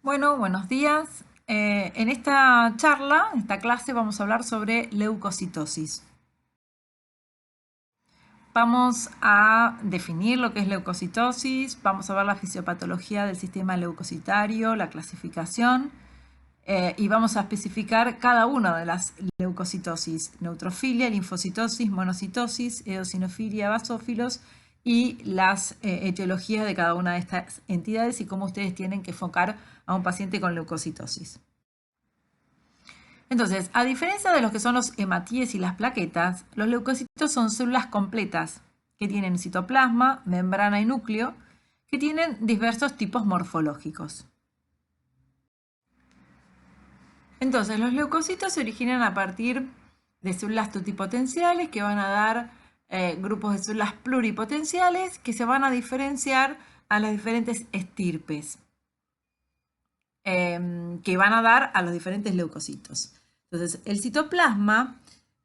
Bueno, buenos días. En esta charla, en esta clase, vamos a hablar sobre leucocitosis. Vamos a definir lo que es leucocitosis, vamos a ver la fisiopatología del sistema leucocitario, la clasificación, y vamos a especificar cada una de las leucocitosis: neutrofilia, linfocitosis, monocitosis, eosinofilia, basófilos, y las etiologías de cada una de estas entidades y cómo ustedes tienen que enfocar a un paciente con leucocitosis. Entonces, a diferencia de los que son los hematíes y las plaquetas, los leucocitos son células completas que tienen citoplasma, membrana y núcleo, que tienen diversos tipos morfológicos. Entonces, los leucocitos se originan a partir de células totipotenciales que van a dar grupos de células pluripotenciales que se van a diferenciar a las diferentes estirpes que van a dar a los diferentes leucocitos. Entonces, el citoplasma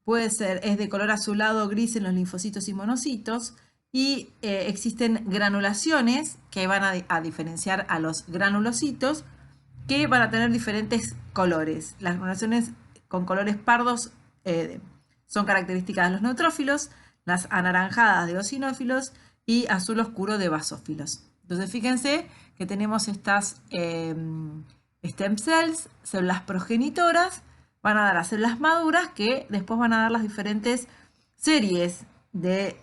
es de color azulado o gris en los linfocitos y monocitos, y existen granulaciones que van a diferenciar a los granulocitos, que van a tener diferentes colores. Las granulaciones con colores pardos son características de los neutrófilos, las anaranjadas de eosinófilos y azul oscuro de basófilos. Entonces, fíjense que tenemos estas stem cells, células progenitoras, van a dar a células maduras que después van a dar las diferentes series de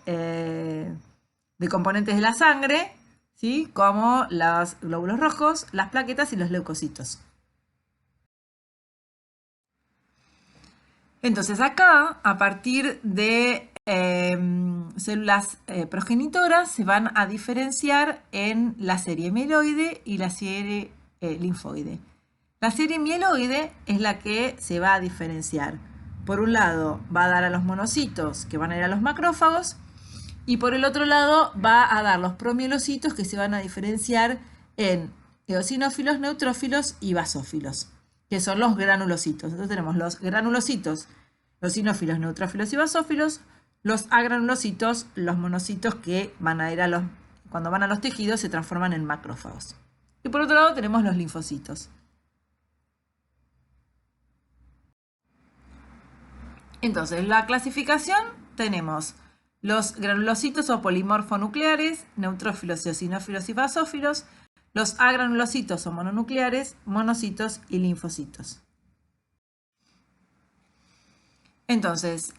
componentes de la sangre, ¿sí? Como los glóbulos rojos, las plaquetas y los leucocitos. Entonces acá, a partir de células progenitoras, se van a diferenciar en la serie mieloide y la serie linfoide. La serie mieloide es la que se va a diferenciar. Por un lado, va a dar a los monocitos, que van a ir a los macrófagos, y por el otro lado va a dar los promielocitos, que se van a diferenciar en eosinófilos, neutrófilos y basófilos, que son los granulocitos. Entonces tenemos los granulocitos, eosinófilos, neutrófilos y basófilos, los agranulocitos, los monocitos que van a ir cuando van a los tejidos se transforman en macrófagos. Y por otro lado tenemos los linfocitos. Entonces, la clasificación tenemos los granulocitos o polimorfonucleares, neutrófilos, eosinófilos y basófilos, los agranulocitos o mononucleares, monocitos y linfocitos. Entonces,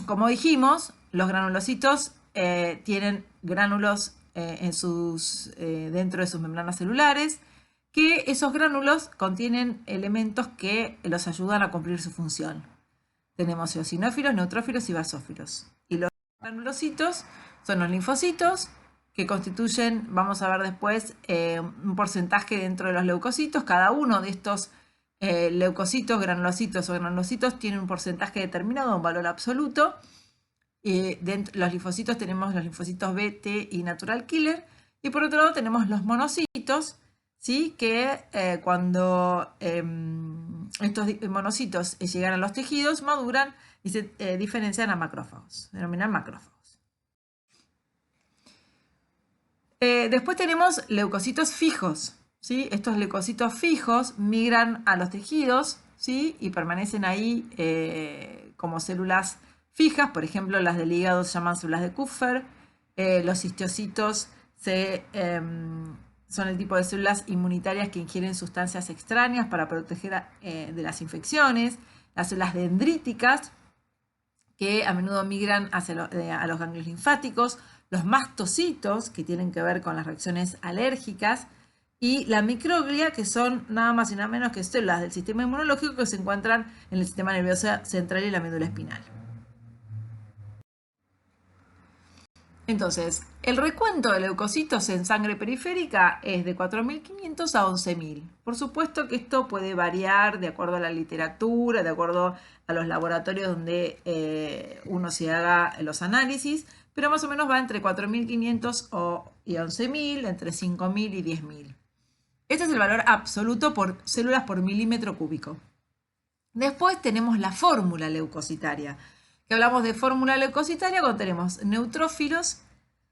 como dijimos, los granulocitos tienen gránulos dentro de sus membranas celulares, que esos gránulos contienen elementos que los ayudan a cumplir su función. Tenemos eosinófilos, neutrófilos y basófilos. Y los granulocitos son los linfocitos, que constituyen, vamos a ver después, un porcentaje dentro de los leucocitos. Cada uno de estos leucocitos, granulocitos o granulocitos tiene un porcentaje determinado, un valor absoluto. Los linfocitos tenemos los linfocitos B, T y natural killer. Y por otro lado tenemos los monocitos, ¿sí? Que cuando estos monocitos llegan a los tejidos, maduran y se diferencian a macrófagos, se denominan macrófagos. Después tenemos leucocitos fijos, ¿sí? Estos leucocitos fijos migran a los tejidos, ¿sí? Y permanecen ahí como células fijas. Por ejemplo, las del hígado se llaman células de Kupffer. Los histocitos son el tipo de células inmunitarias que ingieren sustancias extrañas para proteger de las infecciones. Las células dendríticas, que a menudo migran a los ganglios linfáticos. Los mastocitos, que tienen que ver con las reacciones alérgicas. Y la microglia, que son nada más y nada menos que células del sistema inmunológico que se encuentran en el sistema nervioso central y la médula espinal. Entonces, el recuento de leucocitos en sangre periférica es de 4.500 a 11.000. Por supuesto que esto puede variar de acuerdo a la literatura, de acuerdo a los laboratorios donde uno se haga los análisis, pero más o menos va entre 4.500 y 11.000, entre 5.000 y 10.000. Este es el valor absoluto por células por milímetro cúbico. Después tenemos la fórmula leucocitaria. Que hablamos de fórmula leucocitaria cuando tenemos neutrófilos,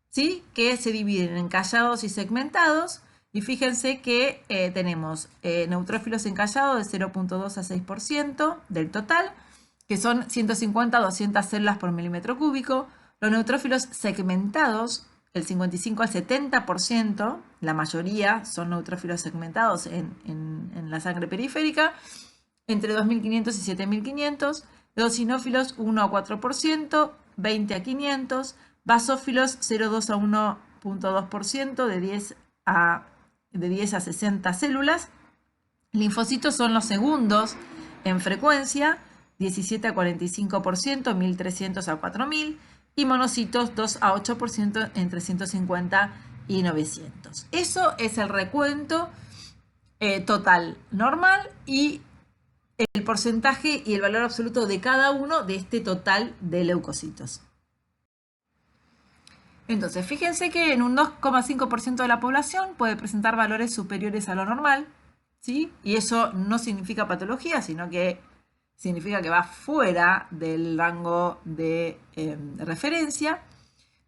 ¿sí? Que se dividen en callados y segmentados, Y fíjense que tenemos neutrófilos encallados de 0,2 a 6% del total, que son 150 a 200 células por milímetro cúbico. Los neutrófilos segmentados, el 55 al 70%, la mayoría son neutrófilos segmentados en la sangre periférica, entre 2.500 y 7.500. Los eosinófilos 1 a 4%, 20 a 500. Basófilos 0,2 a 1,2%, de 10 a 60 células. Linfocitos son los segundos en frecuencia, 17 a 45%, 1.300 a 4.000. Y monocitos 2 a 8% entre 150 y 900. Eso es el recuento total normal y el porcentaje y el valor absoluto de cada uno de este total de leucocitos. Entonces, fíjense que en un 2,5% de la población puede presentar valores superiores a lo normal, ¿sí? Y eso no significa patología, sino que significa que va fuera del rango de referencia.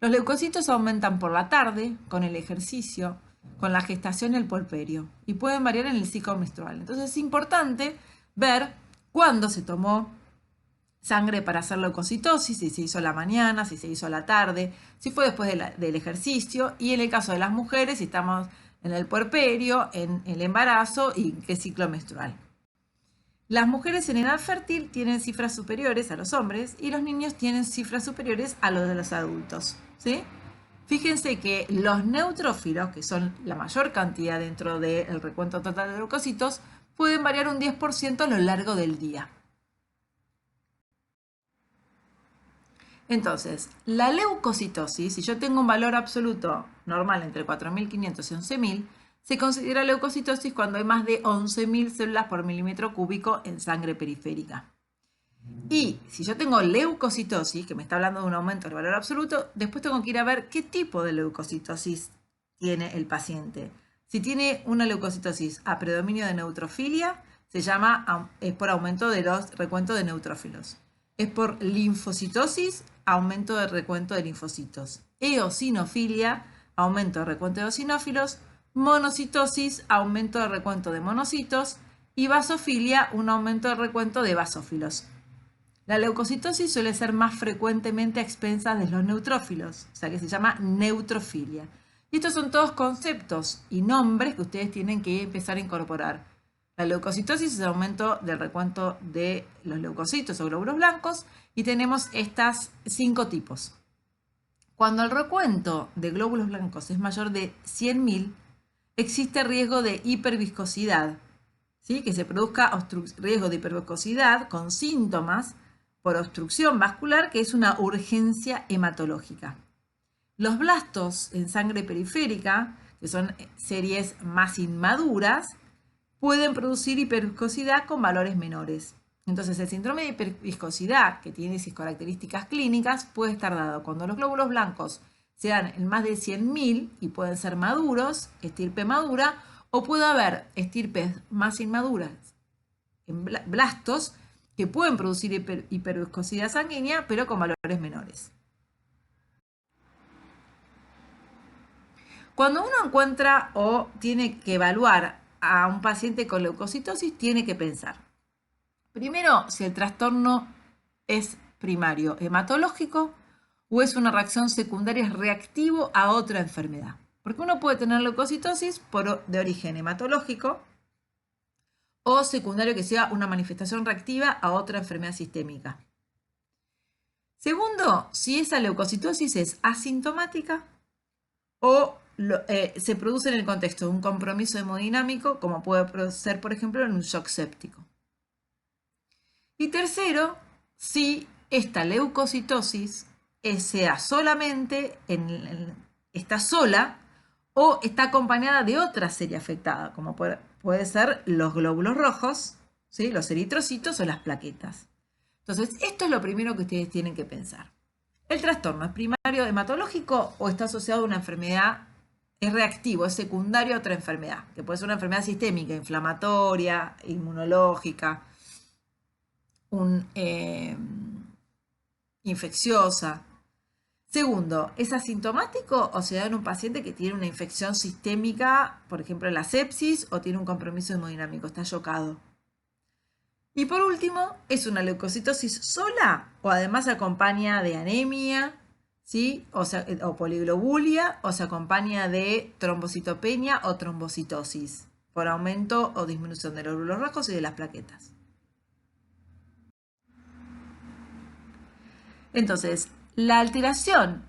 Los leucocitos aumentan por la tarde, con el ejercicio, con la gestación y el puerperio, y pueden variar en el ciclo menstrual. Entonces es importante ver cuándo se tomó sangre para hacer leucocitosis, si se hizo a la mañana, si se hizo a la tarde, si fue después del ejercicio, y en el caso de las mujeres, si estamos en el puerperio, en el embarazo y qué ciclo menstrual. Las mujeres en edad fértil tienen cifras superiores a los hombres y los niños tienen cifras superiores a los de los adultos, ¿sí? Fíjense que los neutrófilos, que son la mayor cantidad dentro del recuento total de leucocitos, pueden variar un 10% a lo largo del día. Entonces, la leucocitosis, si yo tengo un valor absoluto normal entre 4.500 y 11.000, se considera leucocitosis cuando hay más de 11.000 células por milímetro cúbico en sangre periférica. Y si yo tengo leucocitosis, que me está hablando de un aumento del valor absoluto, después tengo que ir a ver qué tipo de leucocitosis tiene el paciente. Si tiene una leucocitosis a predominio de neutrofilia, es por aumento de los recuentos de neutrófilos. Es por linfocitosis, aumento del recuento de linfocitos. Eosinofilia, aumento de recuento de eosinófilos. Monocitosis, aumento de recuento de monocitos. Y basofilia, un aumento de recuento de basófilos. La leucocitosis suele ser más frecuentemente a expensas de los neutrófilos, o sea que se llama neutrofilia. Y estos son todos conceptos y nombres que ustedes tienen que empezar a incorporar. La leucocitosis es el aumento del recuento de los leucocitos o glóbulos blancos y tenemos estas 5 tipos. Cuando el recuento de glóbulos blancos es mayor de 100.000, existe riesgo de hiperviscosidad, ¿sí? Que se produzca riesgo de hiperviscosidad con síntomas por obstrucción vascular, que es una urgencia hematológica. Los blastos en sangre periférica, que son series más inmaduras, pueden producir hiperviscosidad con valores menores. Entonces, el síndrome de hiperviscosidad, que tiene esas características clínicas, puede estar dado cuando los glóbulos blancos sean en más de 100.000 y pueden ser maduros, estirpe madura, o puede haber estirpes más inmaduras en blastos que pueden producir hiperviscosidad sanguínea, pero con valores menores. Cuando uno encuentra o tiene que evaluar a un paciente con leucocitosis, tiene que pensar, primero, si el trastorno es primario hematológico o es una reacción secundaria reactivo a otra enfermedad. Porque uno puede tener leucocitosis de origen hematológico o secundario que sea una manifestación reactiva a otra enfermedad sistémica. Segundo, si esa leucocitosis es asintomática o se produce en el contexto de un compromiso hemodinámico, como puede ser, por ejemplo, en un shock séptico. Y tercero, si esta leucocitosis sea solamente está sola o está acompañada de otra serie afectada, como puede ser los glóbulos rojos, ¿sí? Los eritrocitos o las plaquetas. Entonces, esto es lo primero que ustedes tienen que pensar. ¿El trastorno es primario hematológico o está asociado a una enfermedad? Es reactivo, es secundario a otra enfermedad, que puede ser una enfermedad sistémica, inflamatoria, inmunológica, infecciosa. Segundo, ¿es asintomático o se da en un paciente que tiene una infección sistémica, por ejemplo la sepsis, o tiene un compromiso hemodinámico, está chocado? Y por último, ¿es una leucocitosis sola o además acompaña de anemia, ¿sí? O poliglobulia, o se acompaña de trombocitopenia o trombocitosis por aumento o disminución de los glóbulos rojos y de las plaquetas? Entonces, la alteración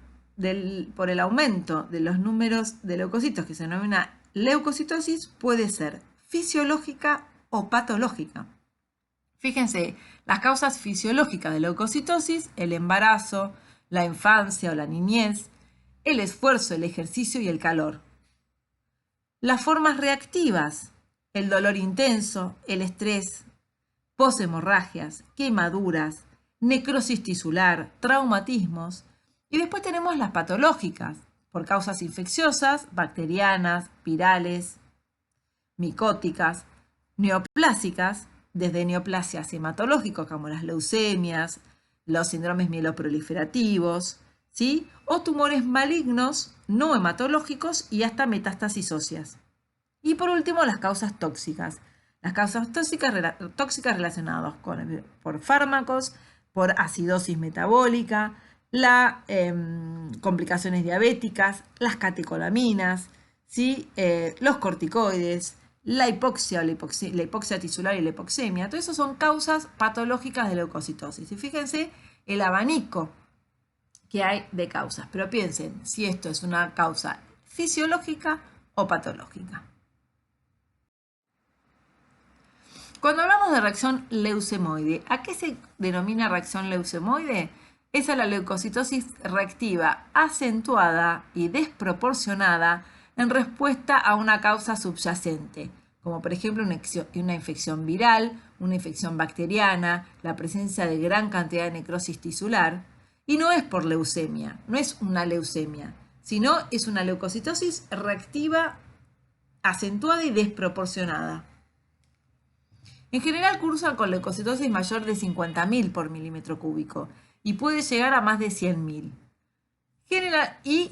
por el aumento de los números de leucocitos, que se denomina leucocitosis, puede ser fisiológica o patológica. Fíjense, las causas fisiológicas de leucocitosis: el embarazo, la infancia o la niñez, el esfuerzo, el ejercicio y el calor. Las formas reactivas: el dolor intenso, el estrés, poshemorragias, quemaduras, necrosis tisular, traumatismos. Y después tenemos las patológicas, por causas infecciosas, bacterianas, virales, micóticas, neoplásicas, desde neoplasias hematológicas como las leucemias, los síndromes mieloproliferativos, ¿sí? O tumores malignos no hematológicos y hasta metástasis óseas. Y por último, las causas tóxicas. Las causas tóxicas relacionadas por fármacos, por acidosis metabólica, las complicaciones diabéticas, las catecolaminas, ¿sí? Los corticoides, la hipoxia tisular y la hipoxemia. Todo eso son causas patológicas de leucocitosis. Y fíjense el abanico que hay de causas. Pero piensen si esto es una causa fisiológica o patológica. Cuando hablamos de reacción leucemoide, ¿a qué se denomina reacción leucemoide? Es a la leucocitosis reactiva acentuada y desproporcionada en respuesta a una causa subyacente, como por ejemplo una infección viral, una infección bacteriana, la presencia de gran cantidad de necrosis tisular. Y no es por leucemia, no es una leucemia, sino es una leucocitosis reactiva acentuada y desproporcionada. En general cursan con leucocitosis mayor de 50.000 por milímetro cúbico y puede llegar a más de 100.000. Y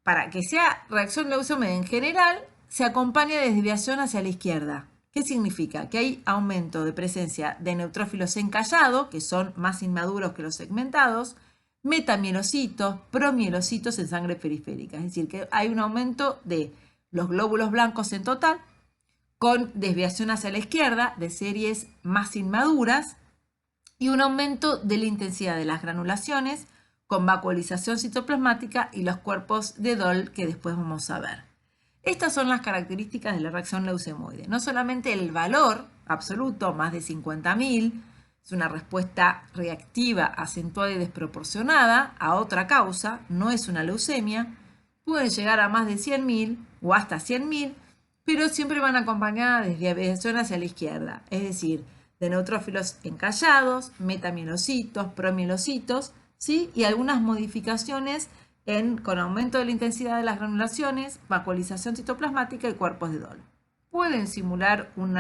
para que sea reacción leucemia en general, se acompaña de desviación hacia la izquierda. ¿Qué significa? Que hay aumento de presencia de neutrófilos encallados, que son más inmaduros que los segmentados, metamielocitos, promielocitos en sangre periférica. Es decir, que hay un aumento de los glóbulos blancos en total, con desviación hacia la izquierda de series más inmaduras y un aumento de la intensidad de las granulaciones con vacuolización citoplasmática y los cuerpos de Dol que después vamos a ver. Estas son las características de la reacción leucemoide. No solamente el valor absoluto, más de 50.000, es una respuesta reactiva, acentuada y desproporcionada a otra causa, no es una leucemia, pueden llegar a más de 100.000 o hasta 100.000, pero siempre van acompañadas de desviación hacia la izquierda, es decir, de neutrófilos encallados, metamielocitos, promielocitos, ¿sí? Y algunas modificaciones con aumento de la intensidad de las granulaciones, vacuolización citoplasmática y cuerpos de Dol. Pueden simular un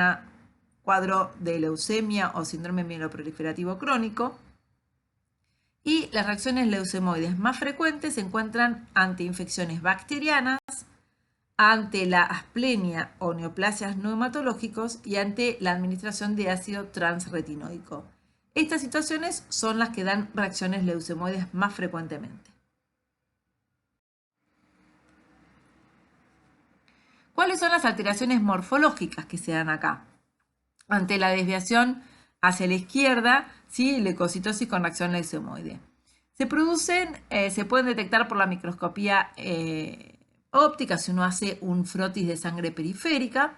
cuadro de leucemia o síndrome mieloproliferativo crónico. Y las reacciones leucemoides más frecuentes se encuentran ante infecciones bacterianas, ante la asplenia o neoplasias no hematológicos y ante la administración de ácido transretinoico. Estas situaciones son las que dan reacciones leucemoides más frecuentemente. ¿Cuáles son las alteraciones morfológicas que se dan acá? Ante la desviación hacia la izquierda, ¿sí? Leucocitosis con reacción leucemoide. Se pueden detectar por la microscopía óptica si uno hace un frotis de sangre periférica,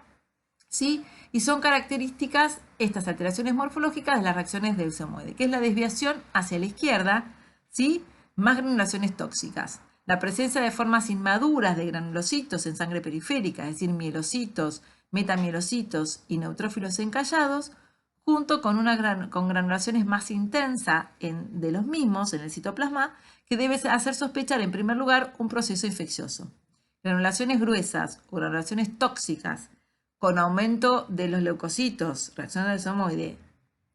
¿sí? Y son características estas alteraciones morfológicas de las reacciones de leucemoide, que es la desviación hacia la izquierda, ¿sí? Más granulaciones tóxicas, la presencia de formas inmaduras de granulocitos en sangre periférica, es decir, mielocitos, metamielocitos y neutrófilos encallados, junto con con granulaciones más intensas de los mismos en el citoplasma, que debe hacer sospechar en primer lugar un proceso infeccioso. Granulaciones gruesas o granulaciones tóxicas con aumento de los leucocitos, reacción leucemoide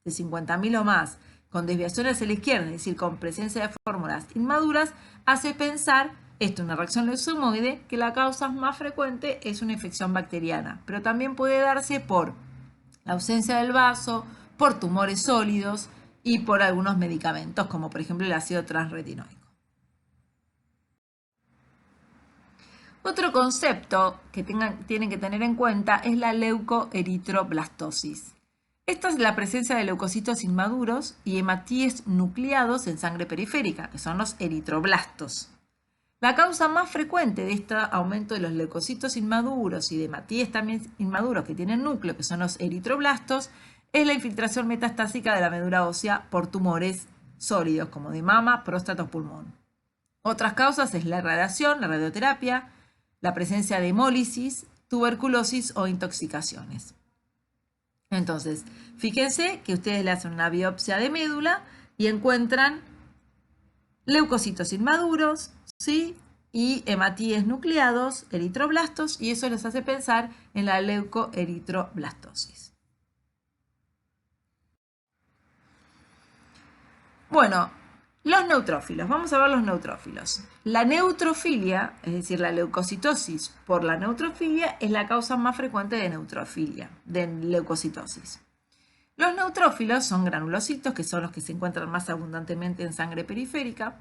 de 50.000 o más, con desviación hacia la izquierda, es decir, con presencia de fórmulas inmaduras, hace pensar, esto es una reacción leucemoide, que la causa más frecuente es una infección bacteriana, pero también puede darse por la ausencia del vaso, por tumores sólidos y por algunos medicamentos, como por ejemplo el ácido transretinoico. Otro concepto que tienen que tener en cuenta es la leucoeritroblastosis. Esta es la presencia de leucocitos inmaduros y hematíes nucleados en sangre periférica, que son los eritroblastos. La causa más frecuente de este aumento de los leucocitos inmaduros y de hematíes también inmaduros que tienen núcleo, que son los eritroblastos, es la infiltración metastásica de la médula ósea por tumores sólidos, como de mama, próstata o pulmón. Otras causas es la radiación, la radioterapia, la presencia de hemólisis, tuberculosis o intoxicaciones. Entonces, fíjense que ustedes le hacen una biopsia de médula y encuentran leucocitos inmaduros, ¿sí? Y hematíes nucleados, eritroblastos, y eso les hace pensar en la leucoeritroblastosis. Bueno, los neutrófilos. Vamos a ver los neutrófilos. La neutrofilia, es decir, la leucocitosis por la neutrofilia, es la causa más frecuente de neutrofilia, de leucocitosis. Los neutrófilos son granulocitos, que son los que se encuentran más abundantemente en sangre periférica,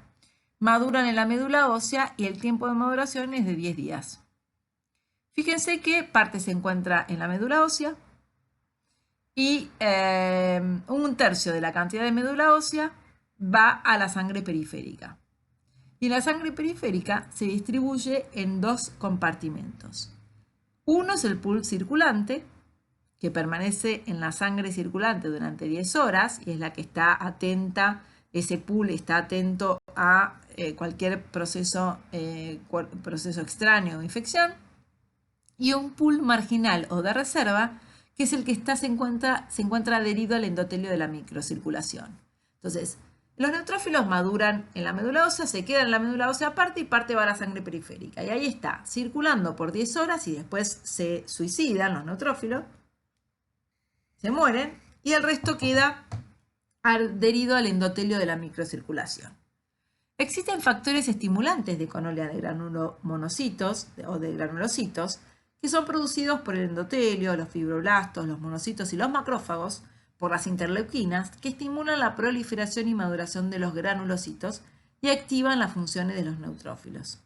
maduran en la médula ósea y el tiempo de maduración es de 10 días. Fíjense que parte se encuentra en la médula ósea y un tercio de la cantidad de médula ósea va a la sangre periférica. Y la sangre periférica se distribuye en dos compartimentos. Uno es el pool circulante, que permanece en la sangre circulante durante 10 horas y es la que está atenta, ese pool está atento a cualquier proceso extraño o infección. Y un pool marginal o de reserva, que es el que se encuentra adherido al endotelio de la microcirculación. Entonces, los neutrófilos maduran en la médula ósea, se quedan en la médula ósea aparte y parte va a la sangre periférica. Y ahí está, circulando por 10 horas y después se suicidan los neutrófilos, se mueren y el resto queda adherido al endotelio de la microcirculación. Existen factores estimulantes de conolia de granulomonocitos o de granulocitos que son producidos por el endotelio, los fibroblastos, los monocitos y los macrófagos por las interleuquinas que estimulan la proliferación y maduración de los granulocitos y activan las funciones de los neutrófilos.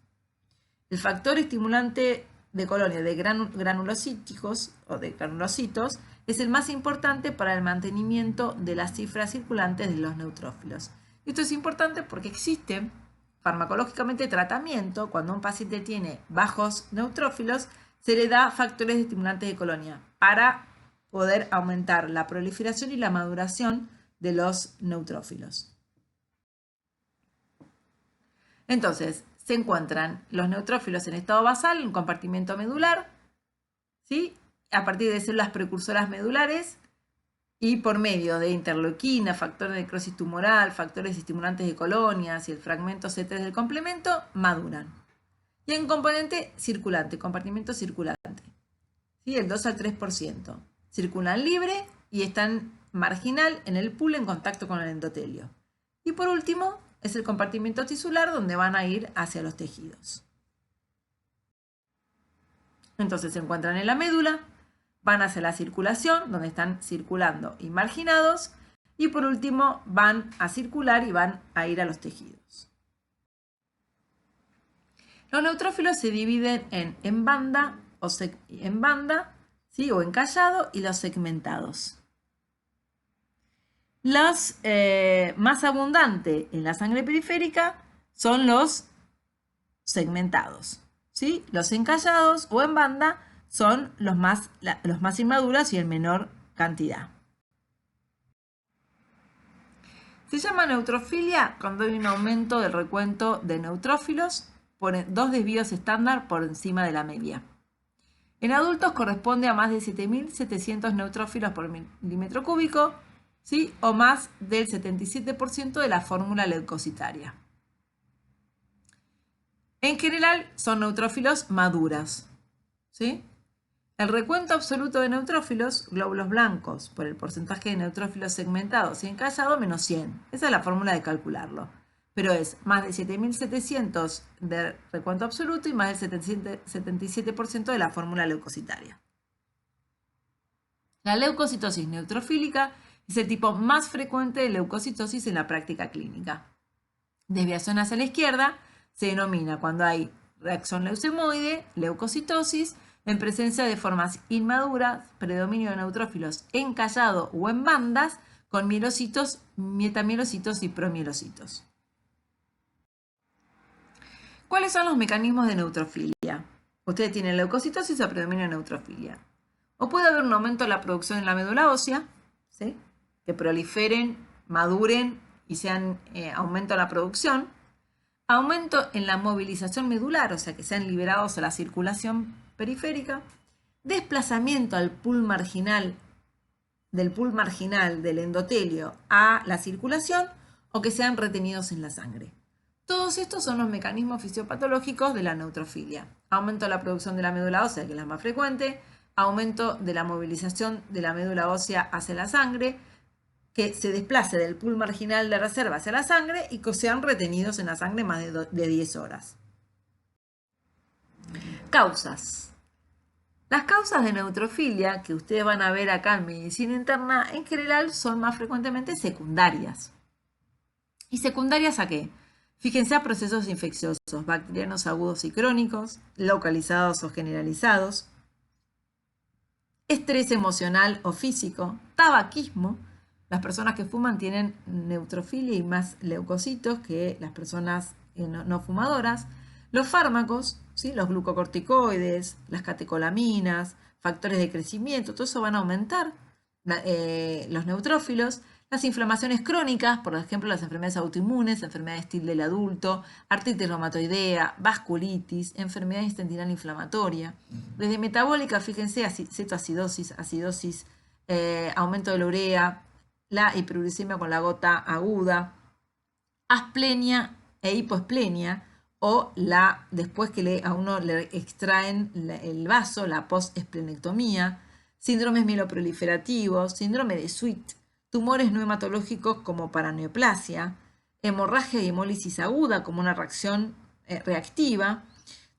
El factor estimulante de colonia de granulocíticos o de granulocitos es el más importante para el mantenimiento de las cifras circulantes de los neutrófilos. Esto es importante porque existe farmacológicamente tratamiento cuando un paciente tiene bajos neutrófilos, se le da factores estimulantes de colonia para poder aumentar la proliferación y la maduración de los neutrófilos. Entonces, se encuentran los neutrófilos en estado basal, en un compartimento medular, ¿sí? A partir de células precursoras medulares y por medio de interleuquina, factores de necrosis tumoral, factores estimulantes de colonias y el fragmento C3 del complemento, maduran. Y en componente circulante, compartimento circulante, ¿sí? El 2 al 3%. Circulan libre y están marginal en el pool en contacto con el endotelio. Y por último, es el compartimento tisular donde van a ir hacia los tejidos. Entonces se encuentran en la médula, van hacia la circulación, donde están circulando y marginados, y por último van a circular y van a ir a los tejidos. Los neutrófilos se dividen en banda ¿sí? O encallado y los segmentados. Los más abundantes en la sangre periférica son los segmentados, ¿sí? Los encallados o en banda son los más inmaduros y en menor cantidad. Se llama neutrofilia cuando hay un aumento del recuento de neutrófilos por 2 desvíos estándar por encima de la media. En adultos corresponde a más de 7.700 neutrófilos por milímetro cúbico, ¿sí? O más del 77% de la fórmula leucocitaria. En general son neutrófilos maduros, ¿sí? El recuento absoluto de neutrófilos, glóbulos blancos, por el porcentaje de neutrófilos segmentados y encallados, menos 100. Esa es la fórmula de calcularlo. Pero es más de 7.700 de recuento absoluto y más del 77% de la fórmula leucocitaria. La leucocitosis neutrofílica es el tipo más frecuente de leucocitosis en la práctica clínica. Desviación hacia la izquierda se denomina cuando hay reacción leucemoide, leucocitosis, en presencia de formas inmaduras, predominio de neutrófilos encallado o en bandas, con mielocitos, metamielocitos y promielocitos. ¿Cuáles son los mecanismos de neutrofilia? Ustedes tienen leucocitosis o predominio de neutrofilia. O puede haber un aumento de la producción en la médula ósea, ¿sí? Que proliferen, maduren y sean aumento en la producción. Aumento en la movilización medular, o sea que sean liberados a la circulación periférica. Desplazamiento al pool marginal, del endotelio a la circulación, o que sean retenidos en la sangre. Todos estos son los mecanismos fisiopatológicos de la neutrofilia. Aumento de la producción de la médula ósea, que es la más frecuente. Aumento de la movilización de la médula ósea hacia la sangre, que se desplace del pool marginal de reserva hacia la sangre y que sean retenidos en la sangre más de 10 horas. Causas. Las causas de neutrofilia que ustedes van a ver acá en medicina interna en general son más frecuentemente secundarias. ¿Y secundarias a qué? Fíjense a procesos infecciosos, bacterianos agudos y crónicos, localizados o generalizados, estrés emocional o físico, tabaquismo. Las personas que fuman tienen neutrofilia y más leucocitos que las personas no fumadoras. Los fármacos, ¿sí? Los glucocorticoides, las catecolaminas, factores de crecimiento, todo eso van a aumentar los neutrófilos. Las inflamaciones crónicas, por ejemplo, las enfermedades autoinmunes, enfermedad de Still del adulto, artritis reumatoidea, vasculitis, enfermedad intestinal inflamatoria. Desde metabólica, fíjense, cetoacidosis, acidosis, aumento de la urea, la hiperuricemia con la gota aguda, asplenia e hipoesplenia, o después que a uno le extraen el vaso, la postesplenectomía, síndromes mieloproliferativos, síndrome de Sweet, tumores no hematológicos como paraneoplasia, hemorragia y hemólisis aguda como una reacción reactiva,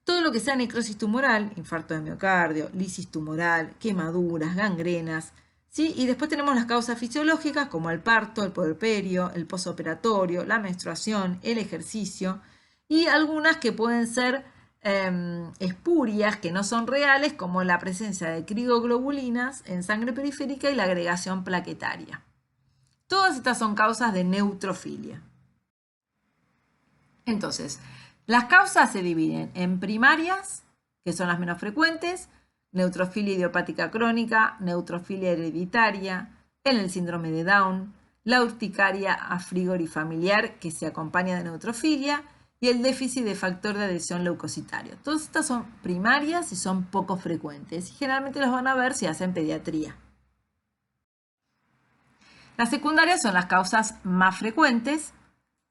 todo lo que sea necrosis tumoral, infarto de miocardio, lisis tumoral, quemaduras, gangrenas, ¿sí? Y después tenemos las causas fisiológicas como el parto, el puerperio, el posoperatorio, la menstruación, el ejercicio, y algunas que pueden ser espurias, que no son reales, como la presencia de crioglobulinas en sangre periférica y la agregación plaquetaria. Todas estas son causas de neutrofilia. Entonces, las causas se dividen en primarias, que son las menos frecuentes, neutrofilia idiopática crónica, neutrofilia hereditaria, en el síndrome de Down, la urticaria a frigori familiar, que se acompaña de neutrofilia, y el déficit de factor de adhesión leucocitario. Todas estas son primarias y son poco frecuentes. Y generalmente los van a ver si hacen pediatría. Las secundarias son las causas más frecuentes,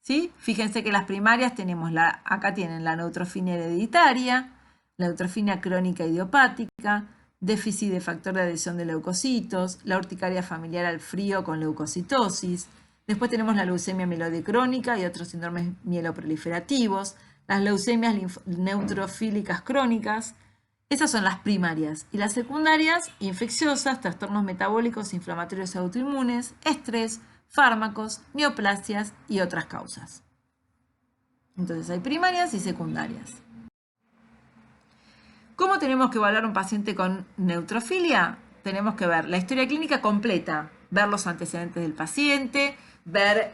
¿sí? Fíjense que las primarias tenemos acá tienen la neutrofilia hereditaria, la neutrofilia crónica idiopática, déficit de factor de adhesión de leucocitos, la urticaria familiar al frío con leucocitosis. Después tenemos la leucemia mieloide crónica y otros síndromes mieloproliferativos, las leucemias neutrofílicas crónicas. Esas son las primarias. Y las secundarias, infecciosas, trastornos metabólicos, inflamatorios autoinmunes, estrés, fármacos, neoplasias y otras causas. Entonces hay primarias y secundarias. ¿Cómo tenemos que evaluar un paciente con neutrofilia? Tenemos que ver la historia clínica completa, ver los antecedentes del paciente, ver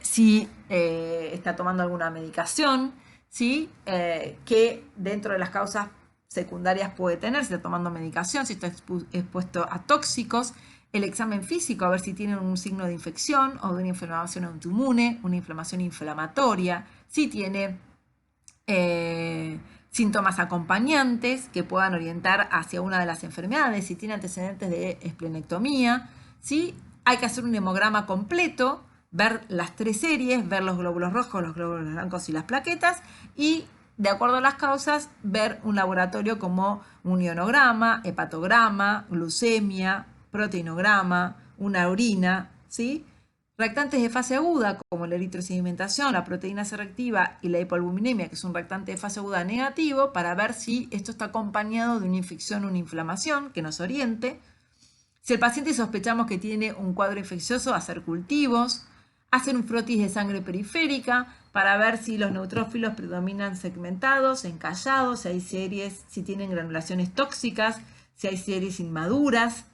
si está tomando alguna medicación, ¿sí? Que dentro de las causas secundarias puede tener, si está tomando medicación, si está expuesto a tóxicos, el examen físico, a ver si tiene un signo de infección o de una inflamación autoinmune, una inflamación inflamatoria, si tiene síntomas acompañantes que puedan orientar hacia una de las enfermedades, si tiene antecedentes de esplenectomía, ¿sí? Hay que hacer un hemograma completo, ver las tres series, ver los glóbulos rojos, los glóbulos blancos y las plaquetas, y de acuerdo a las causas, ver un laboratorio como un ionograma, hepatograma, glucemia, proteinograma, una orina, ¿sí? Reactantes de fase aguda, como la eritrosedimentación, la proteína C reactiva y la hipoalbuminemia, que es un reactante de fase aguda negativo, para ver si esto está acompañado de una infección o una inflamación que nos oriente. Si el paciente sospechamos que tiene un cuadro infeccioso, hacer cultivos, hacer un frotis de sangre periférica para ver si los neutrófilos predominan segmentados, encallados, si hay series, si tienen granulaciones tóxicas, si hay series inmaduras.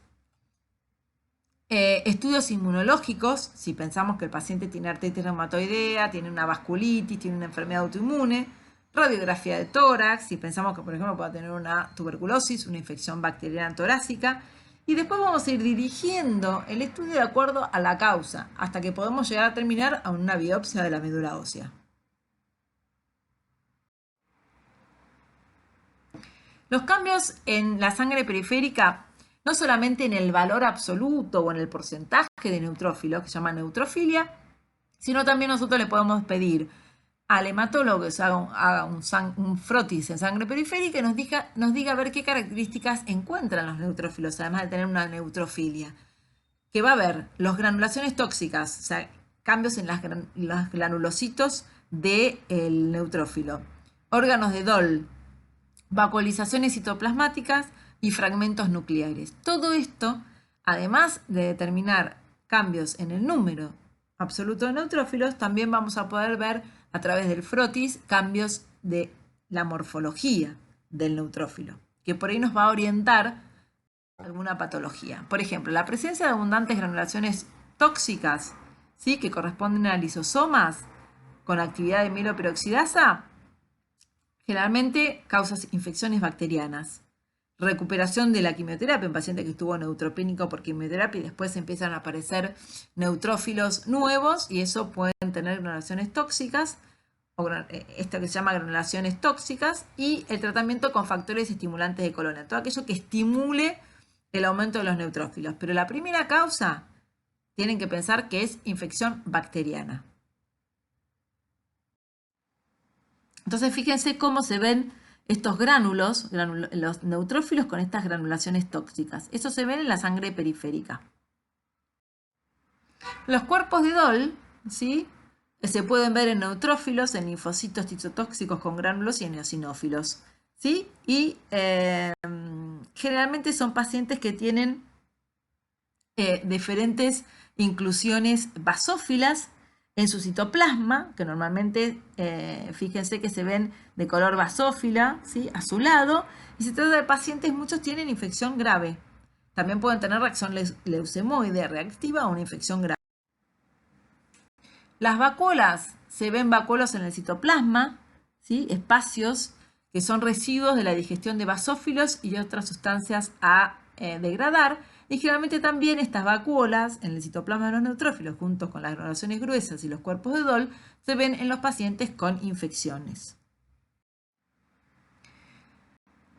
Estudios inmunológicos, si pensamos que el paciente tiene artritis reumatoidea, tiene una vasculitis, tiene una enfermedad autoinmune. Radiografía de tórax, si pensamos que, por ejemplo, puede tener una tuberculosis, una infección bacteriana torácica. Y después vamos a ir dirigiendo el estudio de acuerdo a la causa, hasta que podemos llegar a terminar a una biopsia de la médula ósea. Los cambios en la sangre periférica, no solamente en el valor absoluto o en el porcentaje de neutrófilos, que se llama neutrofilia, sino también nosotros le podemos pedir al hematólogo que haga un frotis en sangre periférica y nos diga a ver qué características encuentran los neutrófilos, además de tener una neutrofilia. Que va a haber las granulaciones tóxicas, o sea, cambios en los granulocitos del neutrófilo, órganos de Doll, vacuolizaciones citoplasmáticas y fragmentos nucleares. Todo esto, además de determinar cambios en el número absoluto de neutrófilos, también vamos a poder ver a través del frotis cambios de la morfología del neutrófilo, que por ahí nos va a orientar a alguna patología. Por ejemplo, la presencia de abundantes granulaciones tóxicas, ¿sí?, que corresponden a lisosomas con actividad de mieloperoxidasa, generalmente causa infecciones bacterianas. Recuperación de la quimioterapia en paciente que estuvo neutropénico por quimioterapia y después empiezan a aparecer neutrófilos nuevos y eso pueden tener granulaciones tóxicas, o esto que se llama granulaciones tóxicas, y el tratamiento con factores estimulantes de colonia, todo aquello que estimule el aumento de los neutrófilos. Pero la primera causa tienen que pensar que es infección bacteriana. Entonces fíjense cómo se ven estos gránulos, los neutrófilos con estas granulaciones tóxicas. Eso se ve en la sangre periférica. Los cuerpos de Doll, ¿sí?, se pueden ver en neutrófilos, en linfocitos citotóxicos con gránulos y en eosinófilos, ¿sí? Y generalmente son pacientes que tienen diferentes inclusiones basófilas en su citoplasma, que normalmente, fíjense que se ven de color basófila, ¿sí?, azulado, y se trata de pacientes, muchos tienen infección grave. También pueden tener reacción leucemoide reactiva o una infección grave. Las vacuolas, se ven vacuolos en el citoplasma, ¿sí?, espacios que son residuos de la digestión de basófilos y otras sustancias a degradar. Y generalmente también estas vacuolas en el citoplasma de los neutrófilos, junto con las granulaciones gruesas y los cuerpos de Doll, se ven en los pacientes con infecciones.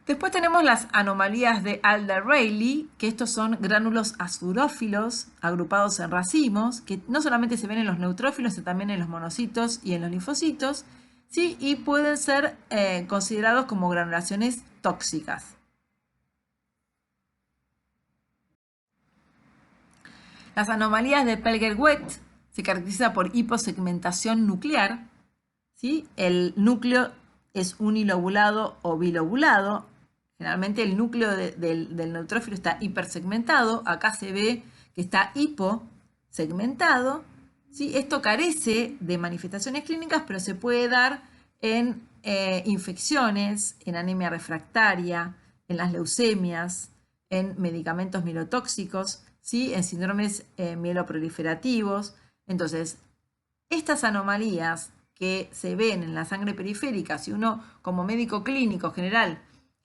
Después tenemos las anomalías de Alder-Rayleigh, que estos son gránulos azurófilos agrupados en racimos, que no solamente se ven en los neutrófilos, sino también en los monocitos y en los linfocitos, ¿sí?, y pueden ser considerados como granulaciones tóxicas. Las anomalías de Pelger-Wett se caracterizan por hiposegmentación nuclear, ¿sí? El núcleo es unilobulado o bilobulado. Generalmente el núcleo del neutrófilo está hipersegmentado. Acá se ve que está hiposegmentado, ¿sí? Esto carece de manifestaciones clínicas, pero se puede dar en infecciones, en anemia refractaria, en las leucemias, en medicamentos mielotóxicos, ¿sí?, en síndromes mieloproliferativos. Entonces, estas anomalías que se ven en la sangre periférica, si uno como médico clínico general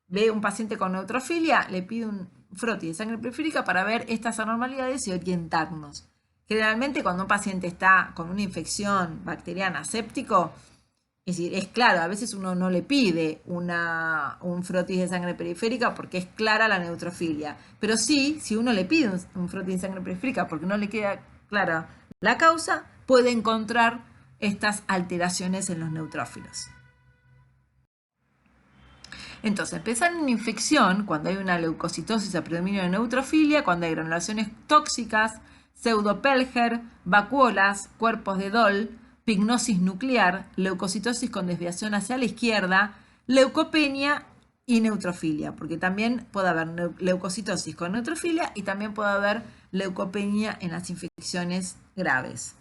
ve un paciente con neutrofilia, le pide un frotis de sangre periférica para ver estas anormalidades y orientarnos. Generalmente cuando un paciente está con una infección bacteriana séptico, es decir, es claro, a veces uno no le pide un frotis de sangre periférica porque es clara la neutrofilia. Pero sí, si uno le pide un frotis de sangre periférica porque no le queda clara la causa, puede encontrar estas alteraciones en los neutrófilos. Entonces, empiezan en infección cuando hay una leucocitosis a predominio de neutrofilia, cuando hay granulaciones tóxicas, pseudopelger, vacuolas, cuerpos de Dol, pignosis nuclear, leucocitosis con desviación hacia la izquierda, leucopenia y neutrofilia, porque también puede haber leucocitosis con neutrofilia y también puede haber leucopenia en las infecciones graves.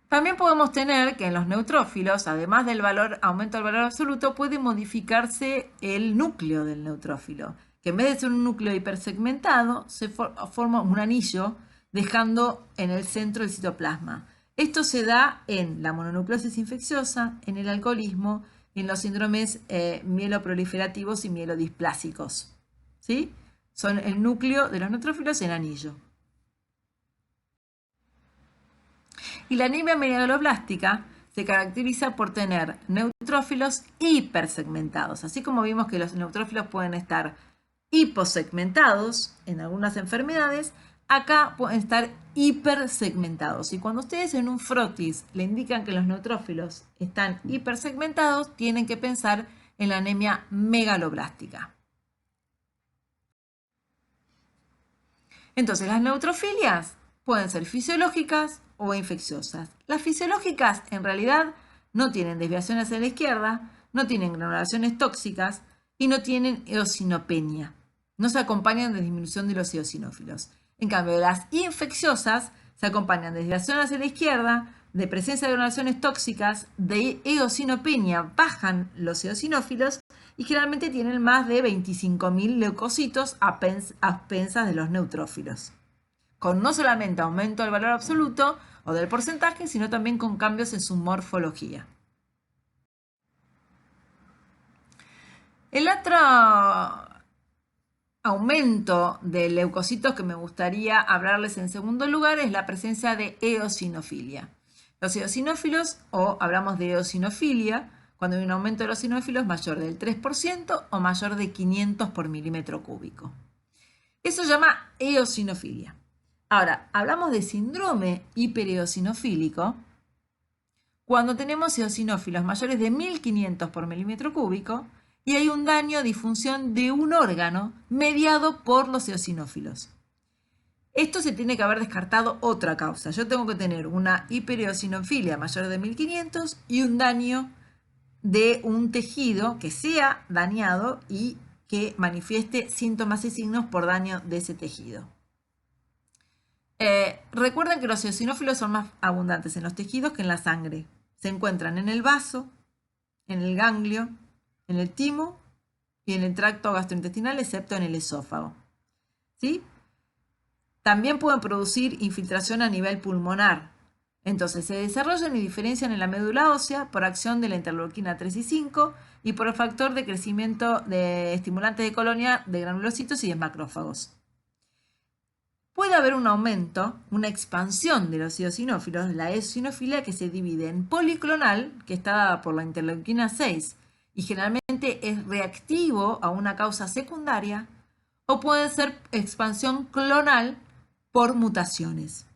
También podemos tener que en los neutrófilos, además del aumento del valor absoluto, puede modificarse el núcleo del neutrófilo, que en vez de ser un núcleo hipersegmentado, se forma un anillo, dejando en el centro el citoplasma. Esto se da en la mononucleosis infecciosa, en el alcoholismo y en los síndromes mieloproliferativos y mielodisplásicos. ¿Sí? Son el núcleo de los neutrófilos en anillo. Y la anemia megaloblástica se caracteriza por tener neutrófilos hipersegmentados. Así como vimos que los neutrófilos pueden estar hiposegmentados en algunas enfermedades, acá pueden estar hipersegmentados. Y cuando ustedes en un frotis le indican que los neutrófilos están hipersegmentados, tienen que pensar en la anemia megaloblástica. Entonces, las neutrofilias pueden ser fisiológicas o infecciosas. Las fisiológicas en realidad no tienen desviación hacia la izquierda, no tienen granulaciones tóxicas y no tienen eosinopenia. No se acompañan de disminución de los eosinófilos. En cambio, las infecciosas se acompañan de desviación hacia la izquierda, de presencia de granulaciones tóxicas, de eosinopenia, bajan los eosinófilos y generalmente tienen más de 25.000 leucocitos a expensas de los neutrófilos, con no solamente aumento del valor absoluto o del porcentaje, sino también con cambios en su morfología. El otro aumento de leucocitos que me gustaría hablarles en segundo lugar es la presencia de eosinofilia. Los eosinófilos, o hablamos de eosinofilia, cuando hay un aumento de los eosinófilos mayor del 3% o mayor de 500 por milímetro cúbico. Eso se llama eosinofilia. Ahora, hablamos de síndrome hipereosinofílico cuando tenemos eosinófilos mayores de 1500 por milímetro cúbico y hay un daño o disfunción de un órgano mediado por los eosinófilos. Esto se tiene que haber descartado otra causa. Yo tengo que tener una hipereosinofilia mayor de 1500 y un daño de un tejido que sea dañado y que manifieste síntomas y signos por daño de ese tejido. Recuerden que los eosinófilos son más abundantes en los tejidos que en la sangre. Se encuentran en el vaso, en el ganglio, en el timo y en el tracto gastrointestinal, excepto en el esófago. ¿Sí? También pueden producir infiltración a nivel pulmonar. Entonces se desarrollan y diferencian en la médula ósea por acción de la interleuquina 3 y 5 y por el factor de crecimiento de estimulantes de colonia de granulocitos y de macrófagos. Puede haber un aumento, una expansión de los eosinófilos, la eosinofilia, que se divide en policlonal, que está dada por la interleuquina 6 y generalmente es reactivo a una causa secundaria, o puede ser expansión clonal por mutaciones.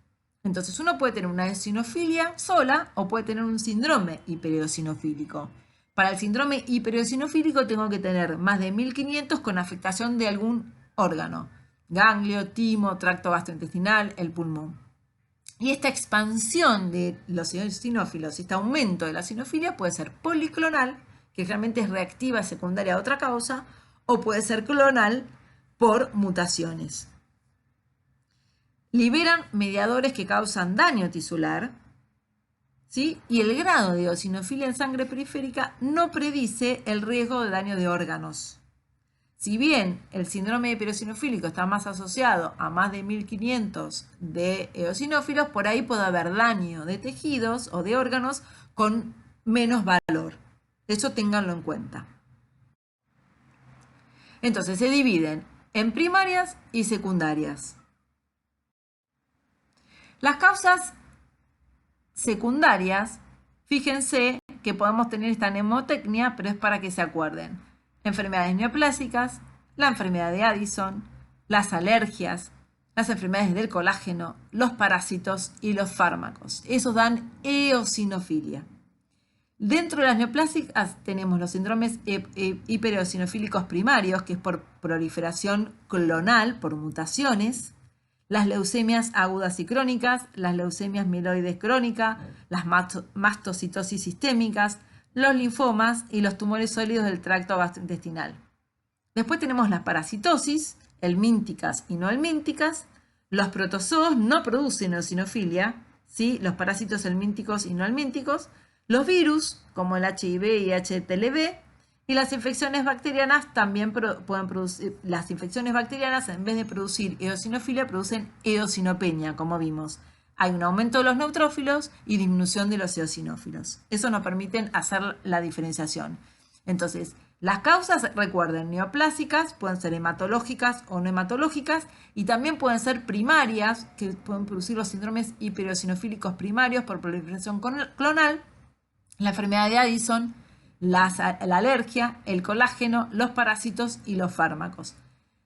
Entonces uno puede tener una eosinofilia sola o puede tener un síndrome hipereosinofílico. Para el síndrome hipereosinofílico tengo que tener más de 1500 con afectación de algún órgano. Ganglio, timo, tracto gastrointestinal, el pulmón. Y esta expansión de los eosinófilos, este aumento de la eosinofilia puede ser policlonal, que realmente es reactiva secundaria a otra causa, o puede ser clonal por mutaciones. Liberan mediadores que causan daño tisular, ¿sí? Y el grado de eosinofilia en sangre periférica no predice el riesgo de daño de órganos. Si bien el síndrome hipereosinofílico está más asociado a más de 1500 de eosinófilos, por ahí puede haber daño de tejidos o de órganos con menos valor. Eso ténganlo en cuenta. Entonces se dividen en primarias y secundarias. Las causas secundarias, fíjense que podemos tener esta mnemotecnia, pero es para que se acuerden. Enfermedades neoplásicas, la enfermedad de Addison, las alergias, las enfermedades del colágeno, los parásitos y los fármacos. Esos dan eosinofilia. Dentro de las neoplásicas tenemos los síndromes hipereosinofílicos primarios, que es por proliferación clonal, por mutaciones, las leucemias agudas y crónicas, las leucemias mieloides crónicas, las mastocitosis sistémicas, los linfomas y los tumores sólidos del tracto gastrointestinal. Después tenemos las parasitosis, helmínticas y no helmínticas. Los protozoos no producen eosinofilia, ¿sí? Los parásitos helmínticos y no helmínticos. Los virus, como el HIV y HTLV, y las infecciones bacterianas también pueden producir, las infecciones bacterianas en vez de producir eosinofilia producen eosinopenia, como vimos. Hay un aumento de los neutrófilos y disminución de los eosinófilos. Eso nos permite hacer la diferenciación. Entonces, las causas, recuerden, neoplásicas, pueden ser hematológicas o no hematológicas, y también pueden ser primarias, que pueden producir los síndromes hipereosinofílicos primarios por proliferación clonal, la enfermedad de Addison, la alergia, el colágeno, los parásitos y los fármacos.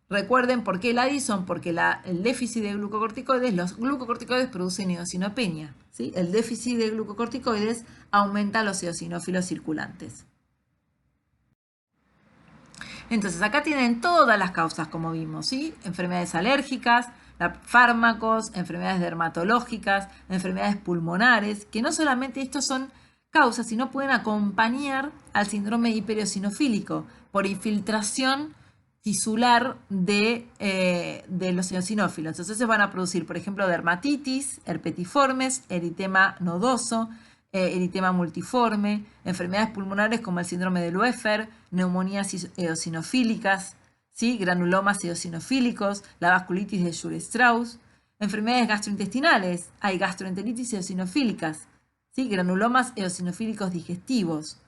Recuerden por qué el Addison, porque el déficit de glucocorticoides, los glucocorticoides producen eosinopenia, ¿sí? El déficit de glucocorticoides aumenta los eosinófilos circulantes. Entonces acá tienen todas las causas, como vimos, ¿sí? Enfermedades alérgicas, fármacos, enfermedades dermatológicas, enfermedades pulmonares, que no solamente estos son causas, sino pueden acompañar al síndrome hipereosinofílico por infiltración tisular de los eosinófilos. Entonces se van a producir, por ejemplo, dermatitis, herpetiformes, eritema nodoso, eritema multiforme, enfermedades pulmonares como el síndrome de Loeffler, neumonías eosinofílicas, ¿sí? Granulomas eosinofílicos, la vasculitis de Schur-Strauss, enfermedades gastrointestinales, hay gastroenteritis eosinofílicas, ¿sí? Granulomas eosinofílicos digestivos,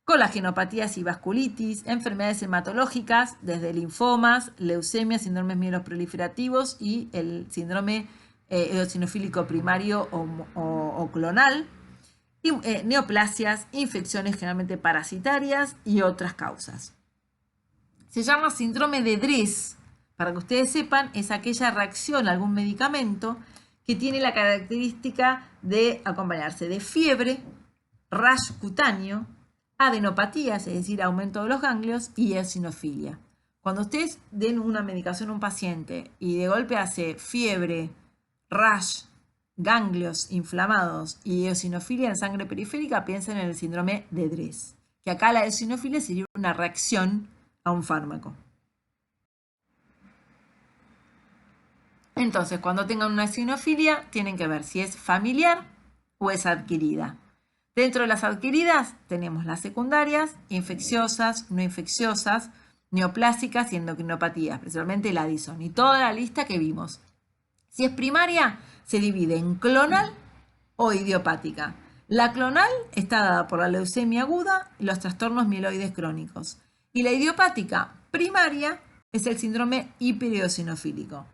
colagenopatías y vasculitis, enfermedades hematológicas, desde linfomas, leucemias, síndromes mieloproliferativos y el síndrome eosinofílico primario o clonal, y, neoplasias, infecciones generalmente parasitarias y otras causas. Se llama síndrome de Dres. Para que ustedes sepan, es aquella reacción a algún medicamento que tiene la característica de acompañarse de fiebre, rash cutáneo, adenopatías, es decir, aumento de los ganglios, y eosinofilia. Cuando ustedes den una medicación a un paciente y de golpe hace fiebre, rash, ganglios inflamados y eosinofilia en sangre periférica, piensen en el síndrome de Dres, que acá la eosinofilia sería una reacción a un fármaco. Entonces, cuando tengan una eosinofilia, tienen que ver si es familiar o es adquirida. Dentro de las adquiridas tenemos las secundarias, infecciosas, no infecciosas, neoplásicas y endocrinopatías, principalmente el Addison, y toda la lista que vimos. Si es primaria, se divide en clonal o idiopática. La clonal está dada por la leucemia aguda y los trastornos mieloides crónicos. Y la idiopática primaria es el síndrome hipereosinofílico.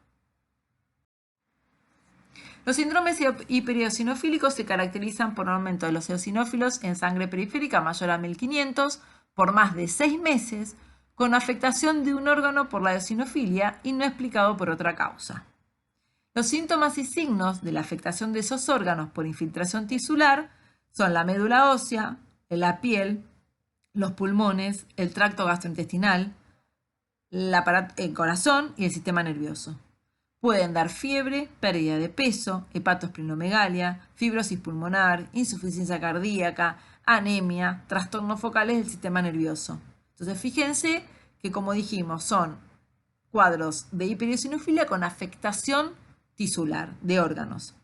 Los síndromes hipereosinofílicos se caracterizan por un aumento de los eosinófilos en sangre periférica mayor a 1500 por más de 6 meses, con afectación de un órgano por la eosinofilia y no explicado por otra causa. Los síntomas y signos de la afectación de esos órganos por infiltración tisular son la médula ósea, la piel, los pulmones, el tracto gastrointestinal, el corazón y el sistema nervioso. Pueden dar fiebre, pérdida de peso, hepatosplenomegalia, fibrosis pulmonar, insuficiencia cardíaca, anemia, trastornos focales del sistema nervioso. Entonces, fíjense que, como dijimos, son cuadros de hipereosinofilia con afectación tisular de órganos.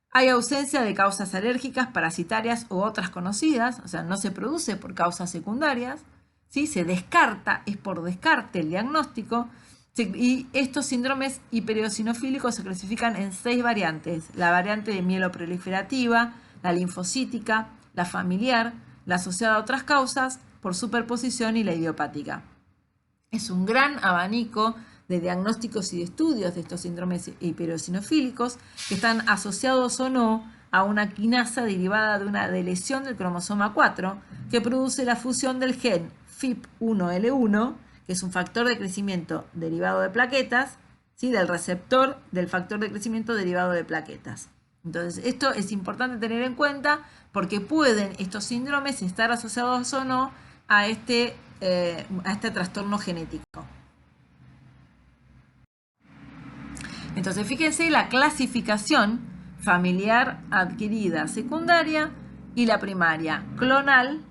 Hay ausencia de causas alérgicas, parasitarias u otras conocidas, o sea, no se produce por causas secundarias, ¿sí? Se descarta, es por descarte el diagnóstico. Y estos síndromes hipereosinofílicos se clasifican en 6 variantes: la variante de mieloproliferativa, la linfocítica, la familiar, la asociada a otras causas por superposición y la idiopática. Es un gran abanico de diagnósticos y de estudios de estos síndromes hipereosinofílicos que están asociados o no a una quinasa derivada de una deleción del cromosoma 4 que produce la fusión del gen FIP1L1, que es un factor de crecimiento derivado de plaquetas, ¿sí? Del receptor del factor de crecimiento derivado de plaquetas. Entonces, esto es importante tener en cuenta porque pueden estos síndromes estar asociados o no a este trastorno genético. Entonces, fíjense la clasificación familiar adquirida secundaria y la primaria, clonal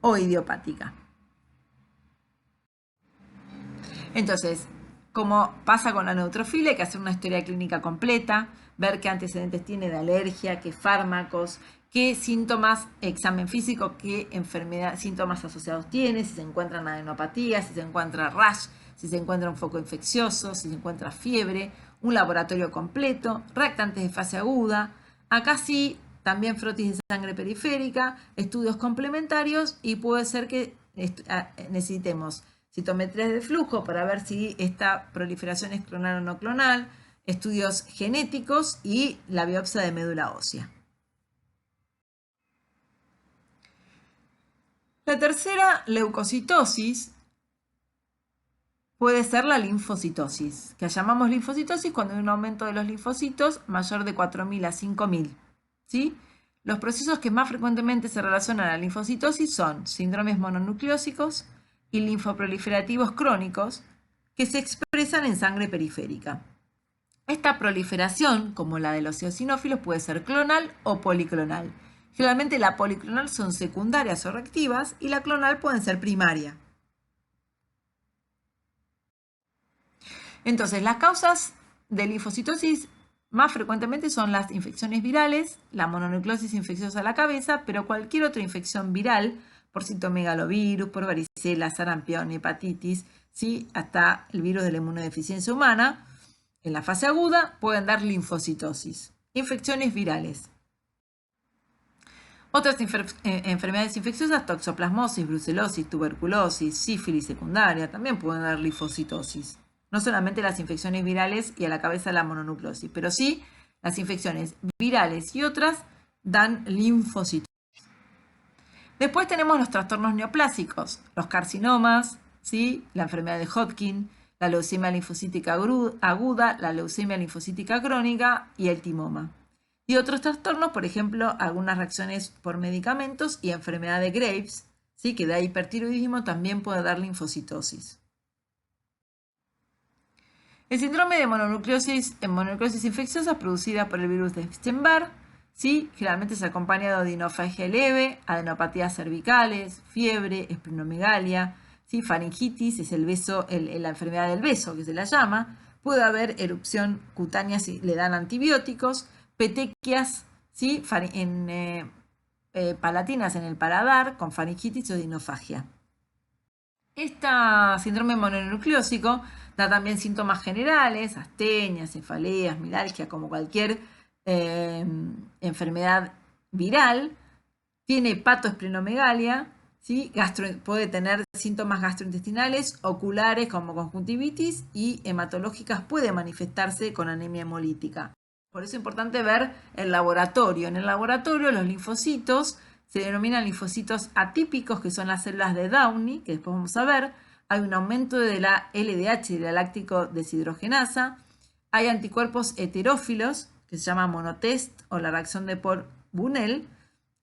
o idiopática. Entonces, como pasa con la neutrofilia, hay que hacer una historia clínica completa, ver qué antecedentes tiene de alergia, qué fármacos, qué síntomas, examen físico, qué enfermedad, síntomas asociados tiene, si se encuentran adenopatías, si se encuentra rash, si se encuentra un foco infeccioso, si se encuentra fiebre, un laboratorio completo, reactantes de fase aguda. Acá sí, también frotis de sangre periférica, estudios complementarios y puede ser que necesitemos citometrías de flujo para ver si esta proliferación es clonal o no clonal, estudios genéticos y la biopsia de médula ósea. La tercera leucocitosis puede ser la linfocitosis, que llamamos linfocitosis cuando hay un aumento de los linfocitos mayor de 4.000 a 5.000. ¿Sí? Los procesos que más frecuentemente se relacionan a la linfocitosis son síndromes mononucleósicos y linfoproliferativos crónicos que se expresan en sangre periférica. Esta proliferación, como la de los eosinófilos, puede ser clonal o policlonal. Generalmente la policlonal son secundarias o reactivas y la clonal pueden ser primaria. Entonces, las causas de linfocitosis más frecuentemente son las infecciones virales, la mononucleosis infecciosa de la cabeza, pero cualquier otra infección viral, por citomegalovirus, por varicela, sarampión, hepatitis, ¿sí? Hasta el virus de la inmunodeficiencia humana, en la fase aguda pueden dar linfocitosis. Infecciones virales. Otras enfermedades infecciosas, toxoplasmosis, brucelosis, tuberculosis, sífilis secundaria, también pueden dar linfocitosis. No solamente las infecciones virales y a la cabeza la mononucleosis, pero sí las infecciones virales y otras dan linfocitosis. Después tenemos los trastornos neoplásicos, los carcinomas, ¿sí? La enfermedad de Hodgkin, la leucemia linfocítica aguda, la leucemia linfocítica crónica y el timoma. Y otros trastornos, por ejemplo, algunas reacciones por medicamentos y enfermedad de Graves, ¿sí? Que da hipertiroidismo, también puede dar linfocitosis. El síndrome de mononucleosis infecciosa producida por el virus de Epstein-Barr, ¿sí? Generalmente se acompaña de odinofagia leve, adenopatías cervicales, fiebre, esplenomegalia, ¿sí? Faringitis, es la enfermedad del beso que se la llama. Puede haber erupción cutánea si le dan antibióticos, petequias, ¿sí? Palatinas en el paladar con faringitis o odinofagia. Este síndrome mononucleósico da también síntomas generales, astenia, cefaleas, mialgia, como cualquier enfermedad viral. Tiene hepatoesplenomegalia, ¿sí? Puede tener síntomas gastrointestinales, oculares como conjuntivitis y hematológicas puede manifestarse con anemia hemolítica. Por eso es importante ver el laboratorio. En el laboratorio los linfocitos se denominan linfocitos atípicos, que son las células de Downey, que después vamos a ver. Hay un aumento de la LDH, de la láctico deshidrogenasa. Hay anticuerpos heterófilos, que se llama monotest o la reacción de Port-Bunel,